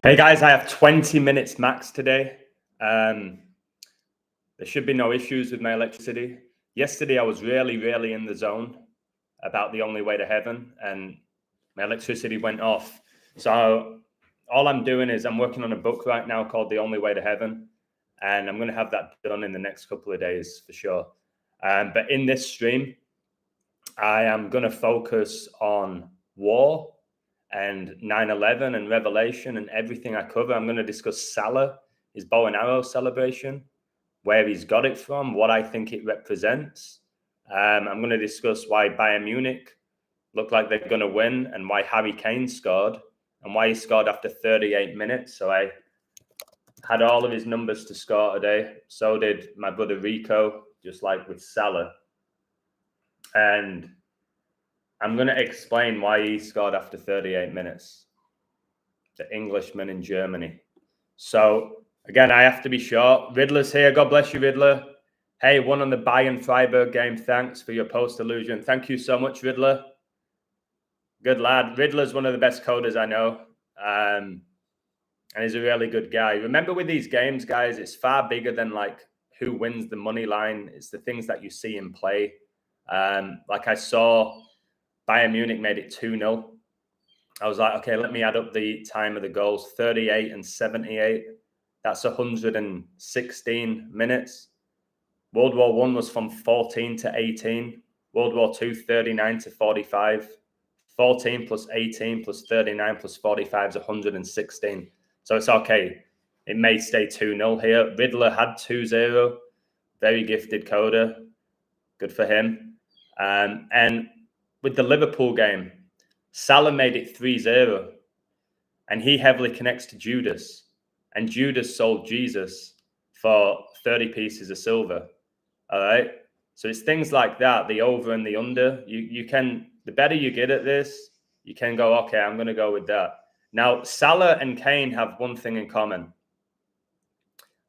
Hey guys, I have 20 minutes max today. There should be no issues with my electricity. Yesterday, I was really in the zone about the only way to heaven, and my electricity went off. So all I'm doing is I'm working on a book right now called The Only Way to Heaven, and I'm going to have that done in the next couple of days for sure. But in this stream, I am going to focus on war and 9/11 and Revelation and everything I cover. I'm going to discuss Salah, his bow and arrow celebration, where he's got it from, what I think it represents. I'm going to discuss why Bayern Munich look like they're going to win and why Harry Kane scored and why he scored after 38 minutes. So I had all of his numbers to score today. So did my brother Rico, just like with Salah. And I'm going to explain why he scored after 38 minutes. The Englishman in Germany. So, again, I have to be short. Riddler's here. God bless you, Riddler. Hey, won on the Bayern Freiburg game. Thanks for your post illusion. Thank you so much, Riddler. Good lad. Riddler's one of the best coders I know. And he's a really good guy. Remember with these games, guys, it's far bigger than like who wins the money line. It's the things that you see in play. Like I saw Bayern Munich made it 2-0. I was like, okay, let me add up the time of the goals, 38 and 78. That's 116 minutes. World War I was from 14 to 18. World War II, 39 to 45. 14 plus 18 plus 39 plus 45 is 116. So it's okay. It may stay 2-0 here. Riddler had 2-0. Very gifted coder. Good for him. And with the Liverpool game, Salah made it 3-0. And he heavily connects to Judas. And Judas sold Jesus for 30 pieces of silver. All right. So it's things like that, the over and the under. You can, the better you get at this, you can go, okay, I'm going to go with that. Now, Salah and Kane have one thing in common.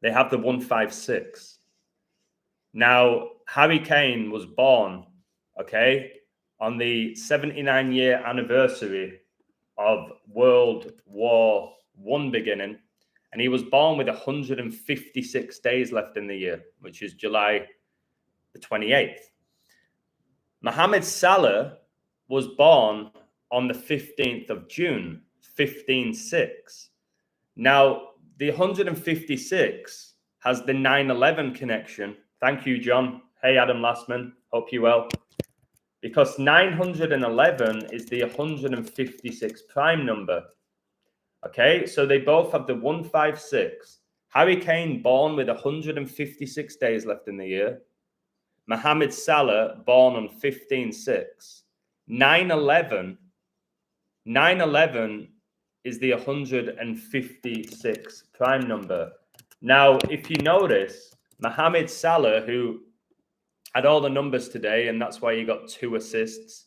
They have the 156. Now, Harry Kane was born, okay, on the 79-year anniversary of World War I beginning. And he was born with 156 days left in the year, which is July the 28th. Mohamed Salah was born on the 15th of June, 15/6. Now, the 156 has the 9/11 connection. Thank you, John. Hey, Adam Lastman. Hope you well. Because 911 is the 156 prime number. Okay, so they both have the 156. Harry Kane born with 156 days left in the year. Mohamed Salah born on 15/6. 9/11 is the 156 prime number. Now, if you notice, Mohamed Salah, who had all the numbers today, and that's why he got 2 assists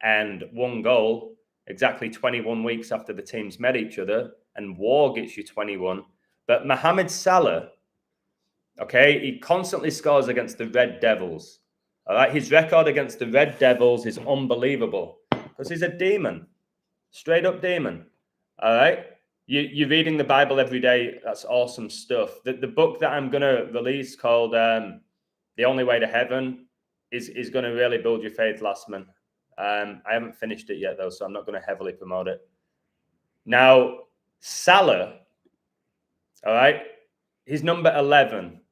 and 1 goal, exactly 21 weeks after the teams met each other, and war gets you 21. But Mohamed Salah, okay, he constantly scores against the Red Devils. All right, his record against the Red Devils is unbelievable because he's a demon, straight up demon. All right, you're reading the Bible every day. That's awesome stuff. The book that I'm going to release called The Only Way to Heaven is going to really build your faith, Lastman. I haven't finished it yet, though, so I'm not going to heavily promote it. Now, Salah, all right, he's number 11.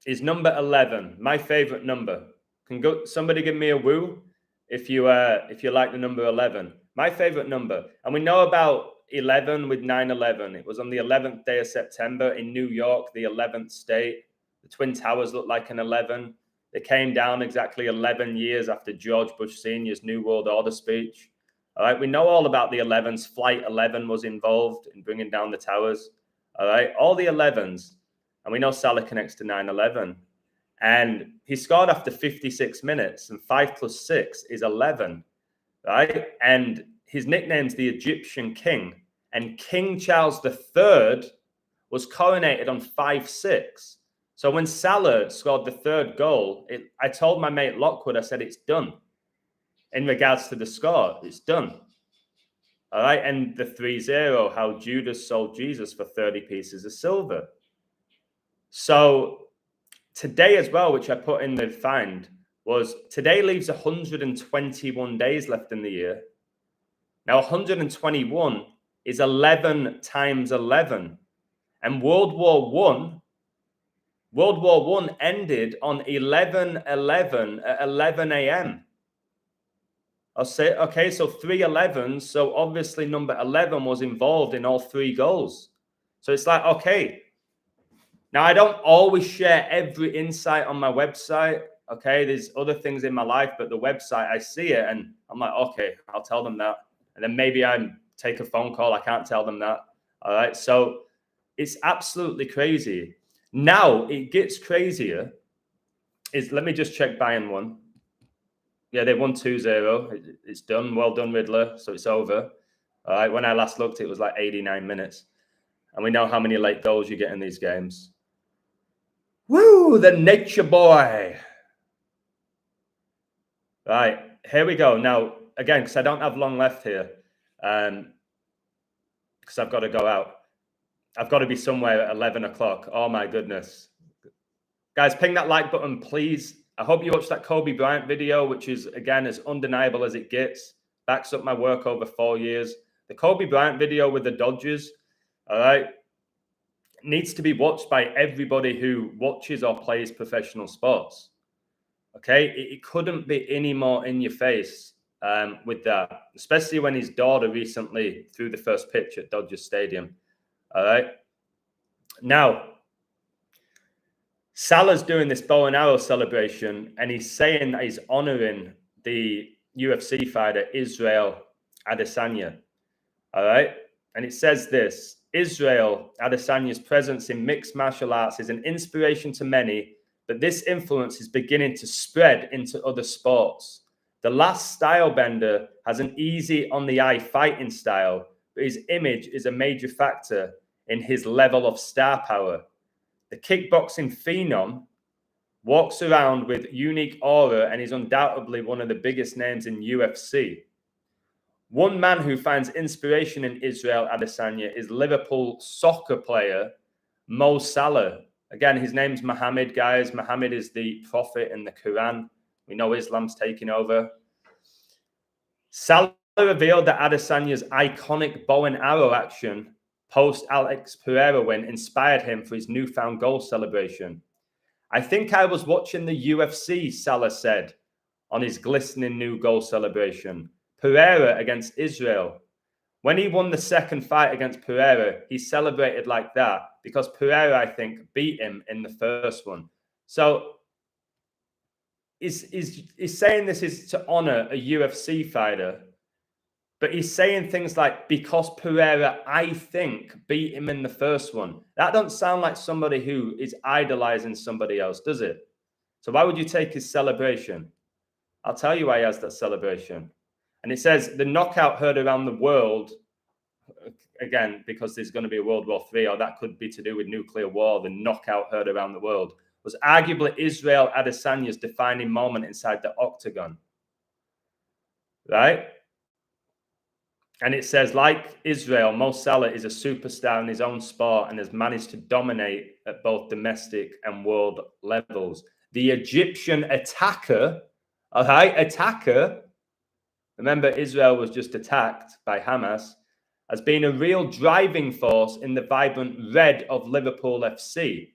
Is number 11 my favorite number? Can somebody give me a woo if you like the number 11? My favorite number, and we know about 11 with 9/11. It was on the 11th day of September in New York, the 11th state. The Twin Towers looked like an 11. They came down exactly 11 years after George Bush Sr.'s New World Order speech. All right, we know all about the 11s. Flight 11 was involved in bringing down the towers. All right, all the 11s. And we know Salah connects to 9/11. And he scored after 56 minutes, and 5 plus 6 is 11, right? And his nickname's the Egyptian King. And King Charles III was coronated on 5/6. So when Salah scored the 3rd goal, I told my mate Lockwood, I said, it's done. In regards to the score, it's done. All right. And the 3-0, how Judas sold Jesus for 30 pieces of silver. So today as well, which I put in the find, was today leaves 121 days left in the year. Now, 121 is 11 times 11. And World War I ended on 11/11 at 11 a.m. I'll say, okay, so 3/11. So obviously number 11 was involved in all 3 goals. So it's like, okay. Now, I don't always share every insight on my website. Okay, there's other things in my life, but the website, I see it and I'm like, okay, I'll tell them that. And then maybe I take a phone call. I can't tell them that. All right. So it's absolutely crazy. Now it gets crazier. Let me just check Bayern won. Yeah, they won 2-0. It's done. Well done, Riddler. So it's over. All right. When I last looked, it was like 89 minutes. And we know how many late goals you get in these games. Woo, the nature boy. Right, here we go. Now, again, because I don't have long left here, because I've got to go out. I've got to be somewhere at 11 o'clock. Oh, my goodness. Guys, ping that like button, please. I hope you watched that Kobe Bryant video, which is, again, as undeniable as it gets. Backs up my work over 4 years. The Kobe Bryant video with the Dodgers, all right, needs to be watched by everybody who watches or plays professional sports. Okay, it couldn't be any more in your face with that, especially when his daughter recently threw the first pitch at Dodger Stadium. All right. Now, Salah's doing this bow and arrow celebration, and he's saying that he's honoring the UFC fighter Israel Adesanya. All right. And it says this: Israel Adesanya's presence in mixed martial arts is an inspiration to many, but this influence is beginning to spread into other sports. The last stylebender has an easy on the eye fighting style, but his image is a major factor in his level of star power. The kickboxing phenom walks around with unique aura and is undoubtedly one of the biggest names in UFC. One man who finds inspiration in Israel Adesanya is Liverpool soccer player Mo Salah. Again, his name's Muhammad, guys. Muhammad is the prophet in the Quran. We know Islam's taking over. Salah revealed that Adesanya's iconic bow and arrow action post Alex Pereira win inspired him for his newfound goal celebration. I think I was watching the UFC, Salah said on his glistening new goal celebration. Pereira against Israel. When he won the second fight against Pereira, he celebrated like that because Pereira, I think, beat him in the first one. So he's saying this is to honor a UFC fighter, but he's saying things like, because Pereira, I think, beat him in the first one. That doesn't sound like somebody who is idolizing somebody else, does it? So why would you take his celebration? I'll tell you why he has that celebration. And it says the knockout heard around the world, again, because there's going to be a World War III, or that could be to do with nuclear war, the knockout heard around the world, was arguably Israel Adesanya's defining moment inside the octagon. Right? And it says, like Israel, Mo Salah is a superstar in his own sport and has managed to dominate at both domestic and world levels. The Egyptian attacker, all right, remember, Israel was just attacked by Hamas, has been a real driving force in the vibrant red of Liverpool FC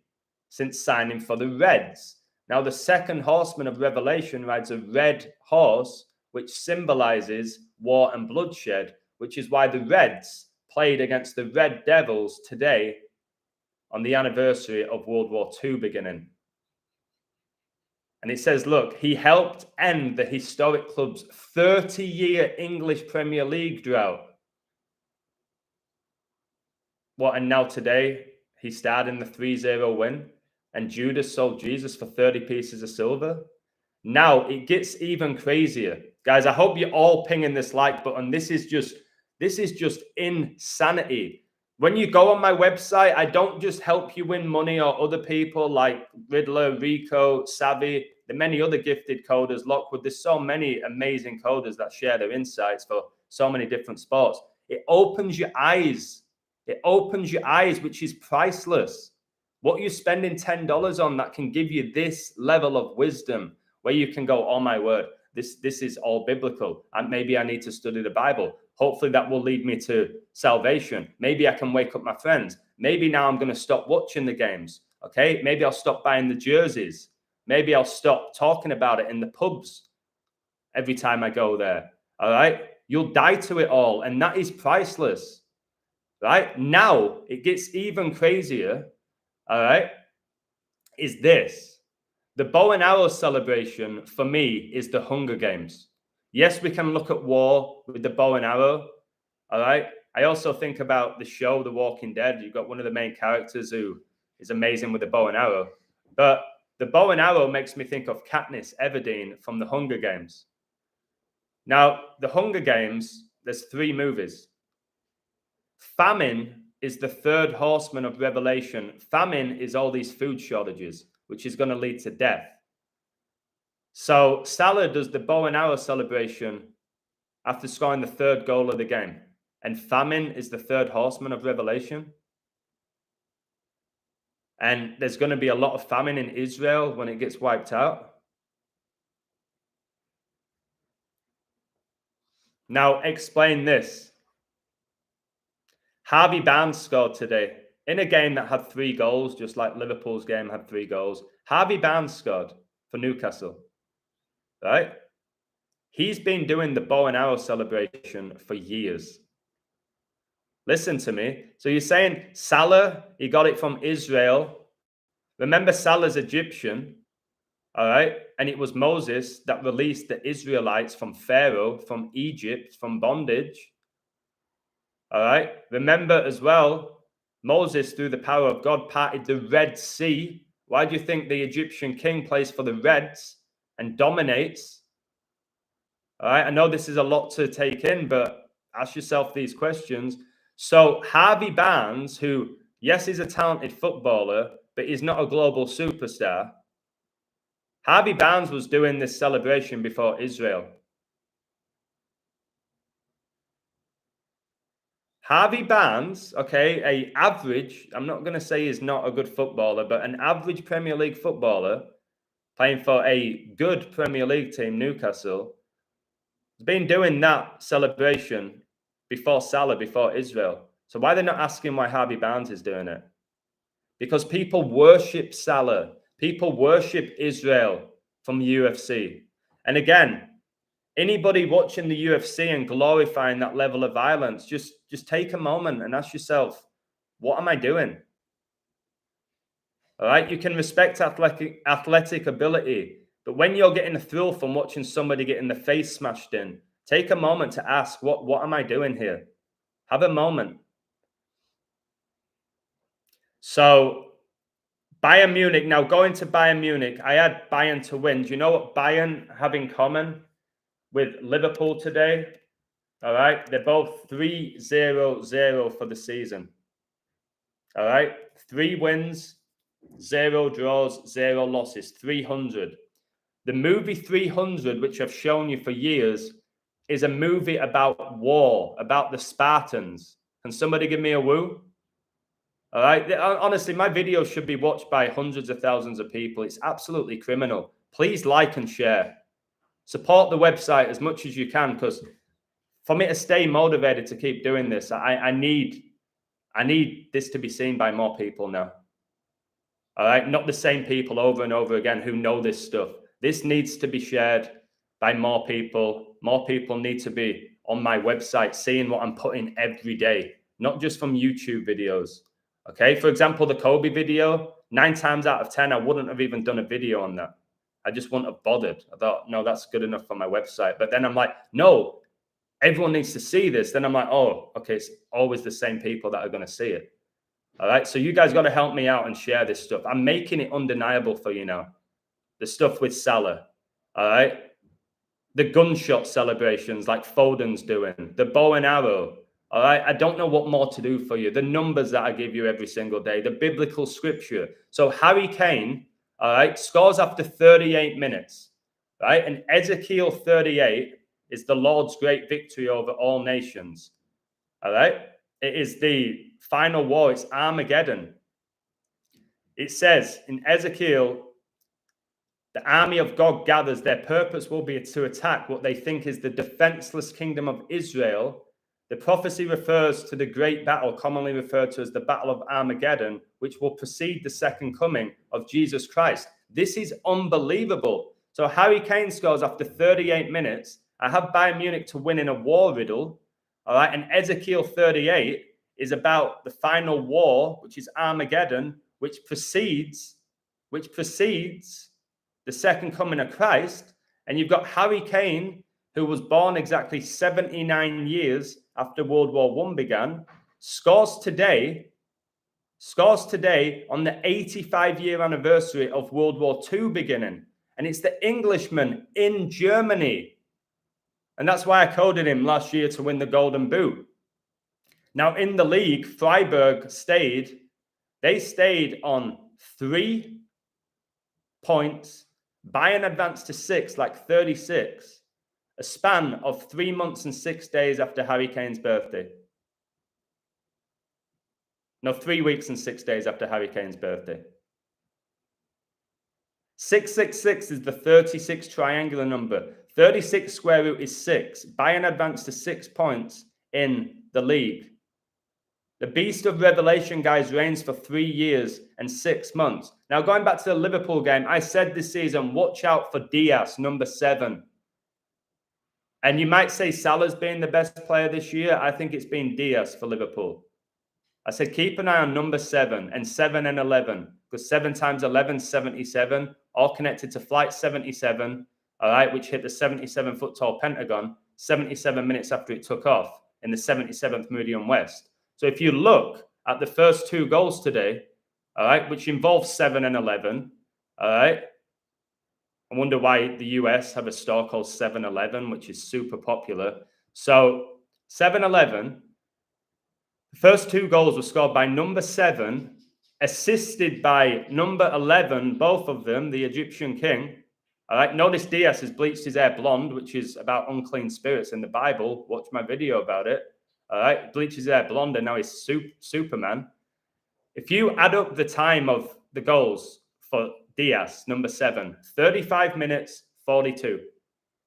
since signing for the Reds. Now, the second horseman of Revelation rides a red horse, which symbolizes war and bloodshed, which is why the Reds played against the Red Devils today on the anniversary of World War II beginning. And it says, look, he helped end the historic club's 30-year English Premier League drought. What, and now today, he starred in the 3-0 win, and Judas sold Jesus for 30 pieces of silver. Now, it gets even crazier. Guys, I hope you're all pinging this like button. This is just insanity. When you go on my website, I don't just help you win money or other people like Riddler, Rico, Savvy, the many other gifted coders, Lockwood. There's so many amazing coders that share their insights for so many different sports. It opens your eyes. It opens your eyes, which is priceless. What you're spending $10 on that can give you this level of wisdom where you can go, oh my word, this is all biblical. And maybe I need to study the Bible. Hopefully that will lead me to salvation. Maybe I can wake up my friends. Maybe now I'm going to stop watching the games. Okay. Maybe I'll stop buying the jerseys. Maybe I'll stop talking about it in the pubs every time I go there. All right. You'll die to it all. And that is priceless. Right now, it gets even crazier. All right. Is this the bow and arrow celebration for me is the Hunger Games. Yes, we can look at war with the bow and arrow. All right. I also think about the show, The Walking Dead. You've got one of the main characters who is amazing with the bow and arrow. But the bow and arrow makes me think of Katniss Everdeen from the Hunger Games. Now, the Hunger Games, there's 3 movies. Famine is the third horseman of Revelation. Famine is all these food shortages, which is going to lead to death. So Salah does the bow and arrow celebration after scoring the 3rd goal of the game. And famine is the third horseman of Revelation. And there's going to be a lot of famine in Israel when it gets wiped out. Now, explain this. Harvey Barnes scored today in a game that had 3 goals, just like Liverpool's game had 3 goals. Harvey Barnes scored for Newcastle, right? He's been doing the bow and arrow celebration for years. Listen to me. So you're saying Salah, he got it from Israel. Remember, Salah's Egyptian, all right? And it was Moses that released the Israelites from Pharaoh, from Egypt, from bondage. All right. Remember as well, Moses, through the power of God, parted the Red Sea. Why do you think the Egyptian king plays for the Reds and dominates? All right. I know this is a lot to take in, but ask yourself these questions. So Harvey Barnes, who, yes, is a talented footballer, but he's not a global superstar. Harvey Barnes was doing this celebration before Israel. Harvey Barnes, okay, I'm not going to say he's not a good footballer, but an average Premier League footballer playing for a good Premier League team, Newcastle, has been doing that celebration before Salah, before Israel. So why are they not asking why Harvey Barnes is doing it? Because people worship Salah. People worship Israel from the UFC. And again, anybody watching the UFC and glorifying that level of violence, just take a moment and ask yourself, what am I doing? All right, you can respect athletic ability, but when you're getting a thrill from watching somebody getting the face smashed in, take a moment to ask, what am I doing here? Have a moment. So Bayern Munich, now going to Bayern Munich, I had Bayern to win. Do you know what Bayern have in common with Liverpool today? All right. They're both 3-0-0 for the season. All right. 3 wins, 0 draws, 0 losses, 300. The movie 300, which I've shown you for years, is a movie about war, about the Spartans. Can somebody give me a woo? All right. Honestly, my videos should be watched by hundreds of thousands of people. It's absolutely criminal. Please like and share. Support the website as much as you can, because for me to stay motivated to keep doing this, I need this to be seen by more people now. All right, not the same people over and over again who know this stuff. This needs to be shared by more people. More people need to be on my website seeing what I'm putting every day, not just from YouTube videos. Okay, for example, the Kobe video, 9 times out of 10, I wouldn't have even done a video on that. I just wouldn't have bothered. I thought, no, that's good enough for my website. But then I'm like, no, everyone needs to see this. Then I'm like, oh, okay, it's always the same people that are going to see it. All right, so you guys got to help me out and share this stuff. I'm making it undeniable for you now. The stuff with Salah, all right? The gunshot celebrations like Foden's doing, the bow and arrow, all right? I don't know what more to do for you. The numbers that I give you every single day, the biblical scripture. So Harry Kane, all right, scores after 38 minutes, right? And Ezekiel 38 is the Lord's great victory over all nations. All right. It is the final war. It's Armageddon. It says in Ezekiel, the army of God gathers. Their purpose will be to attack what they think is the defenseless kingdom of Israel. The prophecy refers to the great battle, commonly referred to as the Battle of Armageddon, which will precede the second coming of Jesus Christ. This is unbelievable. So Harry Kane scores after 38 minutes. I have Bayern Munich to win in a war riddle. All right. And Ezekiel 38 is about the final war, which is Armageddon, which precedes the second coming of Christ. And you've got Harry Kane, who was born exactly 79 years after World War I began, scores today on the 85-year anniversary of World War II beginning. And it's the Englishman in Germany. And that's why I coded him last year to win the Golden Boot. Now, in the league, Freiburg stayed on 3 points. Bayern advanced to 6, like 36. A span of 3 months and 6 days after Harry Kane's birthday. No, 3 weeks and 6 days after Harry Kane's birthday. 666 is the 36 triangular number. 36 square root is 6. Bayern advanced to 6 points in the league. The beast of Revelation, guys, reigns for 3 years and 6 months. Now, going back to the Liverpool game, I said this season, watch out for Diaz, number 7. And you might say Salah's been the best player this year. I think it's been Diaz for Liverpool. I said, keep an eye on number 7 and 7 and 11, because 7 times 11 is 77, all connected to Flight 77, all right, which hit the 77-foot tall Pentagon 77 minutes after it took off in the 77th Meridian West. So if you look at the first 2 goals today, all right, which involve 7 and 11, all right, I wonder why the US have a store called 7-Eleven, which is super popular. So 7-Eleven, the first 2 goals were scored by number 7, assisted by number 11, both of them, the Egyptian king. All right, notice Diaz has bleached his hair blonde, which is about unclean spirits in the Bible. Watch my video about it. All right, bleaches his hair blonde, and now he's Superman. If you add up the time of the goals for Diaz, number 7, 35 minutes, 42.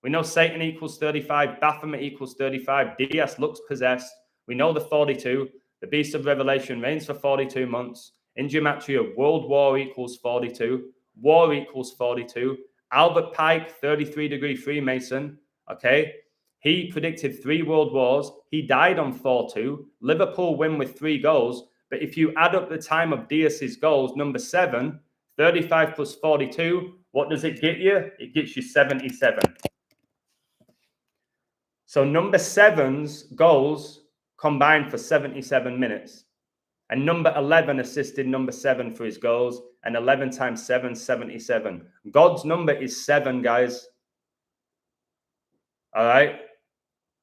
We know Satan equals 35, Baphomet equals 35, Diaz looks possessed. We know the 42. The beast of Revelation reigns for 42 months. In gematria, world war equals 42. War equals 42. Albert Pike, 33-degree Freemason. Okay. He predicted 3 world wars. He died on 4-2. Liverpool win with 3 goals. But if you add up the time of Diaz's goals, number 7, 35 plus 42, what does it get you? It gets you 77. So number 7's goals combined for 77 minutes. And number 11 assisted number 7 for his goals. And 11 times 7, 77. God's number is 7, guys. All right.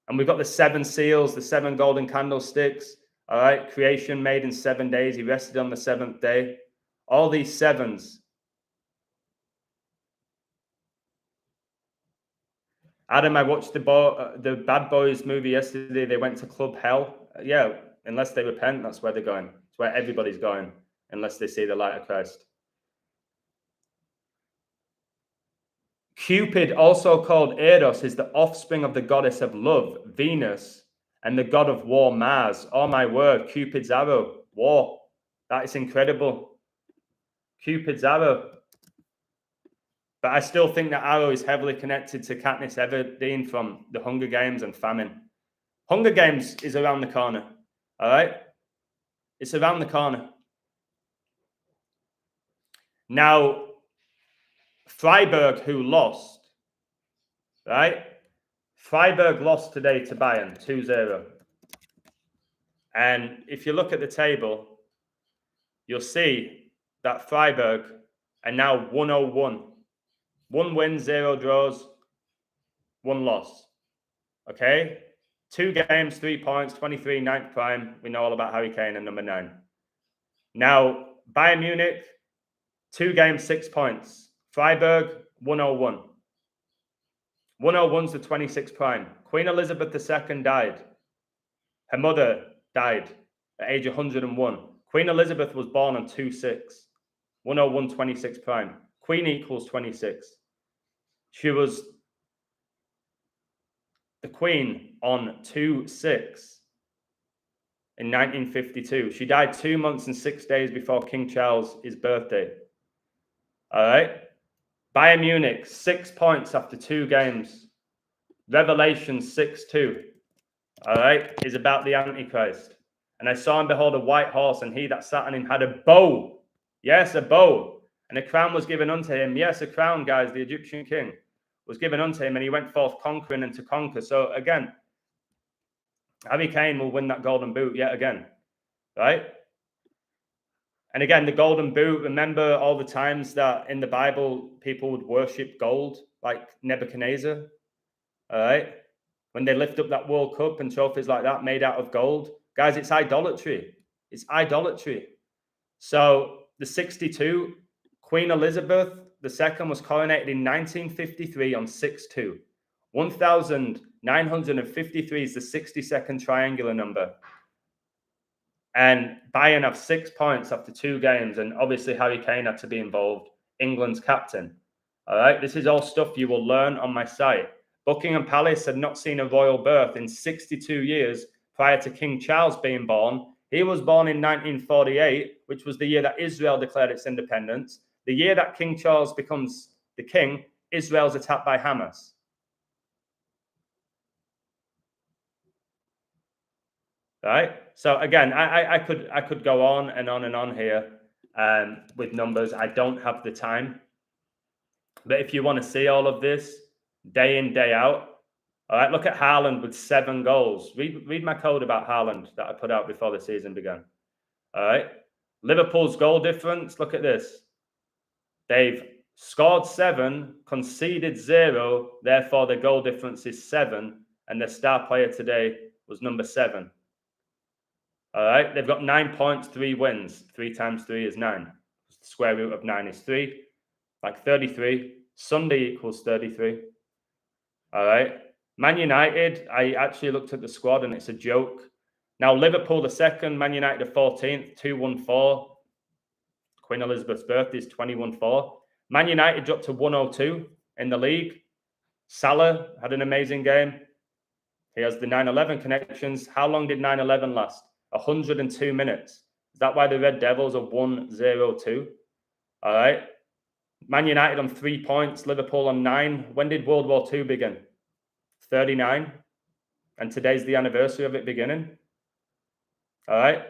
And we've got the 7 seals, the 7 golden candlesticks. All right. Creation made in 7 days. He rested on the 7th day. All these 7s. Adam, I watched the Bad Boys movie yesterday. They went to Club Hell. Yeah, unless they repent, that's where they're going. It's where everybody's going, unless they see the light of Christ. Cupid, also called Eros, is the offspring of the goddess of love, Venus, and the god of war, Mars. Oh my word, Cupid's arrow, war. That is incredible. Cupid's arrow. But I still think that arrow is heavily connected to Katniss Everdeen from the Hunger Games and famine. Hunger Games is around the corner. All right? It's around the corner. Now, Freiburg, who lost, right? Freiburg lost today to Bayern, 2-0. And if you look at the table, you'll see that Freiburg are now 101. 1 win, 0 draws, 1 loss. Okay? 2 games, 3 points, 23, 9th prime. We know all about Harry Kane and number 9. Now, Bayern Munich, 2 games, 6 points. Freiburg, 101. 101's the 26th prime. Queen Elizabeth II died. Her mother died at age 101. Queen Elizabeth was born on 2/6, 10126 prime. Queen equals 26. She was the Queen on 2/6 in 1952. She died 2 months and 6 days before King Charles' birthday. All right. Bayern Munich, 6 points after 2 games. Revelation 6:2. All right, is about the Antichrist. And I saw and behold a white horse, and he that sat on him had a bow. Yes, a bow. And a crown was given unto him. Yes, a crown, guys, the Egyptian king was given unto him, and he went forth conquering and to conquer. So again, Harry Kane will win that golden boot yet again, right? And again, the golden boot, remember all the times that in the Bible, people would worship gold, like Nebuchadnezzar, all right? When they lift up that World Cup and trophies like that made out of gold. Guys, it's idolatry. It's idolatry. So the 62, Queen Elizabeth II was coronated in 1953 on 6/2. 1953 is the 62nd triangular number. And Bayern have 6 points after 2 games. And obviously Harry Kane had to be involved, England's captain. All right, this is all stuff you will learn on my site. Buckingham Palace had not seen a royal birth in 62 years prior to King Charles being born. He was born in 1948, which was the year that Israel declared its independence. The year that King Charles becomes the king, Israel's attacked by Hamas. Right? So again, I could go on and on and on here with numbers. I don't have the time. But if you want to see all of this, day in, day out. All right, look at Haaland with 7 goals. Read my code about Haaland that I put out before the season began. All right. Liverpool's goal difference, look at this. They've scored 7, conceded 0, therefore their goal difference is 7, and their star player today was number 7. All right, they've got 9 points, 3 wins. 3 times 3 is 9. The square root of 9 is 3, like 33. Sunday equals 33. All right. Man United, I actually looked at the squad and it's a joke. Now, Liverpool the 2nd, Man United the 14th, 2-1-4. Queen Elizabeth's birthday is 21-4. Man United dropped to 102 in the league. Salah had an amazing game. He has the 9/11 connections. How long did 9/11 last? 102 minutes. Is that why the Red Devils are 1-0-2? All right. Man United on 3 points, Liverpool on 9. When did World War II begin? 39. And today's the anniversary of it beginning. All right.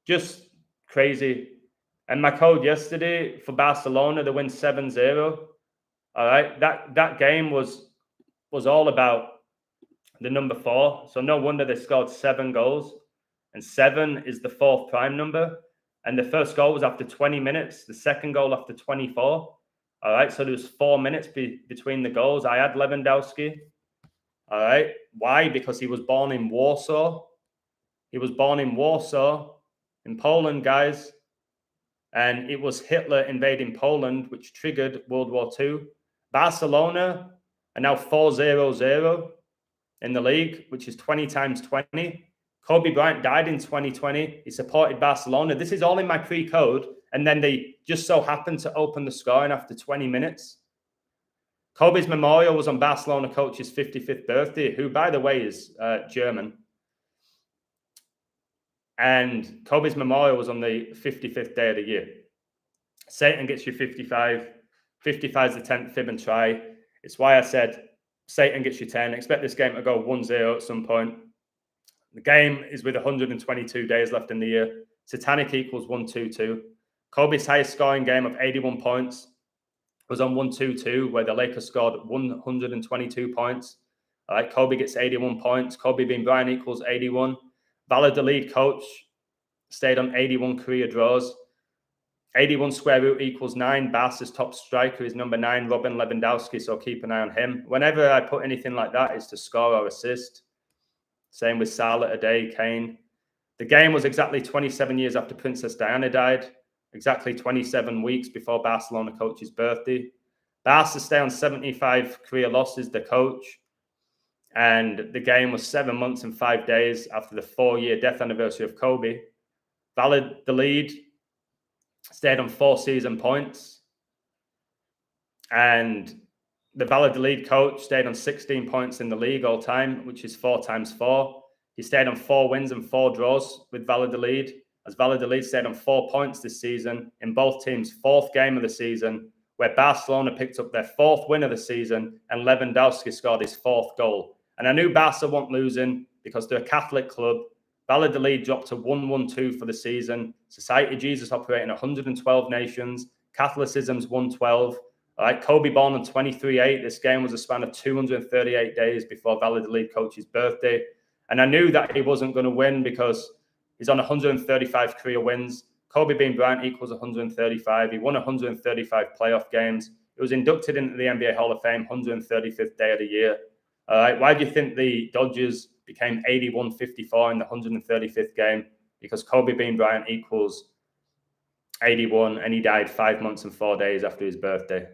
Just crazy. And my code yesterday for Barcelona, they win 7-0. All right. That game was all about the number 4. So no wonder they scored 7 goals. And 7 is the 4th prime number. And the first goal was after 20 minutes. The second goal after 24. All right, so there was 4 minutes between the goals. I had Lewandowski. All right, why? Because he was born in Warsaw. He was born in Warsaw, in Poland, guys. And it was Hitler invading Poland, which triggered World War II. Barcelona are now 4-0-0 in the league, which is 20 times 20. Kobe Bryant died in 2020. He supported Barcelona. This is all in my pre-code. And then they just so happened to open the scoring after 20 minutes. Kobe's memorial was on Barcelona coach's 55th birthday, who, by the way, is German. And Kobe's memorial was on the 55th day of the year. Satan gets you 55. 55 is the 10th fib and try. It's why I said Satan gets you 10. Expect this game to go 1-0 at some point. The game is with 122 days left in the year. Satanic equals 1-2-2. Kobe's highest scoring game of 81 points was on 1-2-2, where the Lakers scored 122 points. All right, Kobe gets 81 points. Kobe being Bryant equals 81. Valladolid coach stayed on 81 career draws. 81 square root equals 9. Barca's top striker is number 9, Robin Lewandowski, so keep an eye on him. Whenever I put anything like that, it's to score or assist. Same with Salah today, Kane. The game was exactly 27 years after Princess Diana died. Exactly 27 weeks before Barcelona coach's birthday. Barca stay on 75 career losses, the coach. And the game was 7 months and 5 days after the 4-year death anniversary of Kobe. Valladolid stayed on 4 season points. And the Valladolid coach stayed on 16 points in the league all time, which is 4 times 4. He stayed on 4 wins and 4 draws with Valladolid, as Valladolid stayed on 4 points this season in both teams' 4th game of the season, where Barcelona picked up their 4th win of the season and Lewandowski scored his 4th goal. And I knew Barca weren't losing because they're a Catholic club. Valladolid dropped to 1-1-2 for the season. Society Jesus operate in 112 nations. Catholicism's 112. All right, Kobe born on 23/8. This game was a span of 238 days before Valladolid coach's birthday. And I knew that he wasn't going to win because he's on 135 career wins. Kobe being Bryant equals 135. He won 135 playoff games. He was inducted into the NBA Hall of Fame 135th day of the year. All right, why do you think the Dodgers became 81-54 in the 135th game? Because Kobe being Bryant equals 81, and he died 5 months and 4 days after his birthday.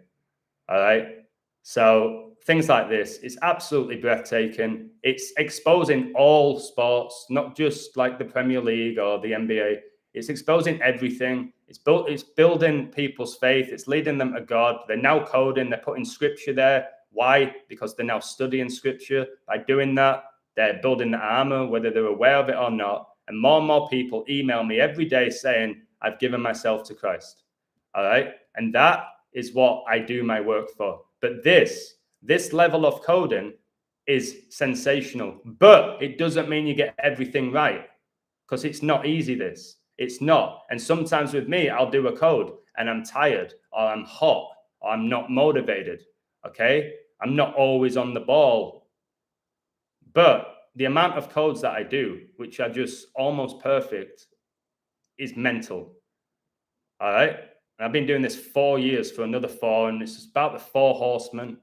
All right. So things like this, it's absolutely breathtaking. It's exposing all sports, not just like the Premier League or the NBA. It's exposing everything. It's building people's faith. It's leading them to God. They're now coding. They're putting scripture there. Why? Because they're now studying scripture. By doing that, they're building the armor, whether they're aware of it or not. And more people email me every day saying, I've given myself to Christ. All right. And that is what I do my work for. But this level of coding is sensational, but it doesn't mean you get everything right, because it's not easy. It's not. And sometimes with me, I'll do a code and I'm tired, or I'm hot, or I'm not motivated. Okay. I'm not always on the ball, but the amount of codes that I do, which are just almost perfect, is mental. All right. And I've been doing this 4 years for another 4, and it's about the 4 horsemen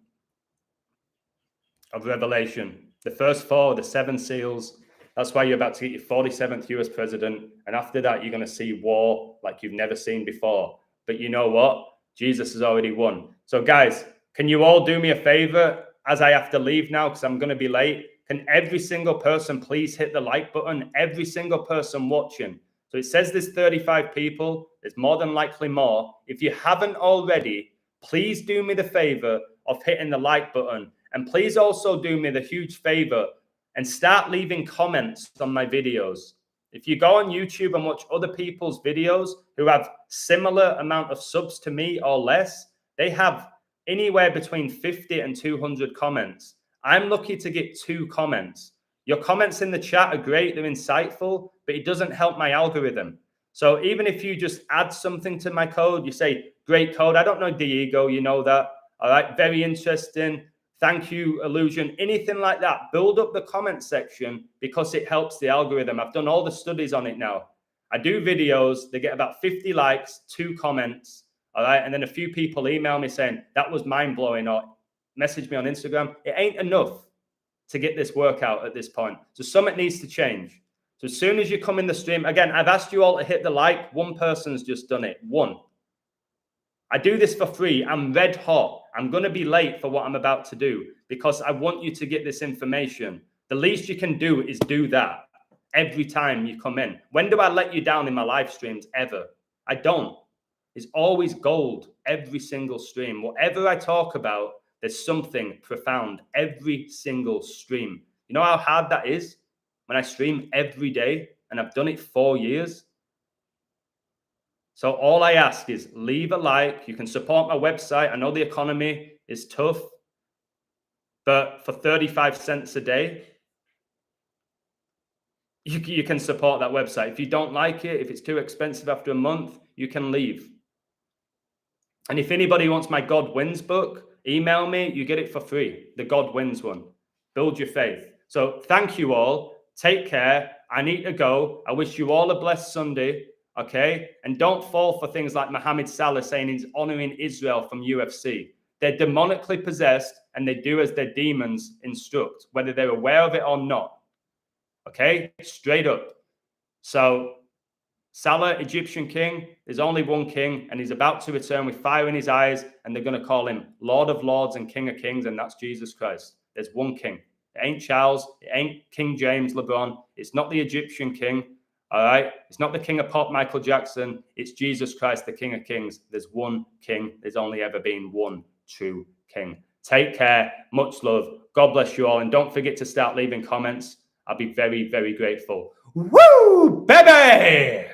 of Revelation. The first 4 are the 7 seals. That's why you're about to get your 47th US president. And after that, you're going to see war like you've never seen before. But you know what? Jesus has already won. So guys, can you all do me a favor as I have to leave now because I'm going to be late? Can every single person please hit the like button? Every single person watching. So it says there's 35 people. There's more than likely more. If you haven't already, please do me the favor of hitting the like button. And please also do me the huge favor and start leaving comments on my videos. If you go on YouTube and watch other people's videos who have similar amount of subs to me or less, they have anywhere between 50 and 200 comments. I'm lucky to get 2 comments. Your comments in the chat are great. They're insightful, but it doesn't help my algorithm. So even if you just add something to my code, you say, great code. I don't know Diego, you know that. All right, very interesting. Thank you, Illusion. Anything like that. Build up the comment section because it helps the algorithm. I've done all the studies on it now. I do videos. They get about 50 likes, 2 comments. All right, and then a few people email me saying, that was mind-blowing, or message me on Instagram. It ain't enough to get this workout at this point. So something needs to change. So as soon as you come in the stream, again, I've asked you all to hit the like. 1 person's just done it. 1. I do this for free. I'm red hot. I'm going to be late for what I'm about to do because I want you to get this information. The least you can do is do that every time you come in. When do I let you down in my live streams? Ever. I don't. It's always gold every single stream. Whatever I talk about, there's something profound every single stream. You know how hard that is when I stream every day and I've done it 4 years? So all I ask is leave a like. You can support my website. I know the economy is tough, but for 35 cents a day, you can support that website. If you don't like it, if it's too expensive after a month, you can leave. And if anybody wants my God Wins book, email me. You get it for free. The God Wins one. Build your faith. So thank you all. Take care. I need to go. I wish you all a blessed Sunday. Okay? And don't fall for things like Mohammed Salah saying he's honoring Israel from UFC. They're demonically possessed and they do as their demons instruct, whether they're aware of it or not. Okay? Straight up. So Salah, Egyptian king, there's only one king, and he's about to return with fire in his eyes, and they're going to call him Lord of Lords and King of Kings, and that's Jesus Christ. There's one king. It ain't Charles. It ain't King James LeBron. It's not the Egyptian king. All right? It's not the king of pop, Michael Jackson. It's Jesus Christ, the King of Kings. There's one king. There's only ever been one true king. Take care. Much love. God bless you all. And don't forget to start leaving comments. I'll be very, very grateful. Woo, baby!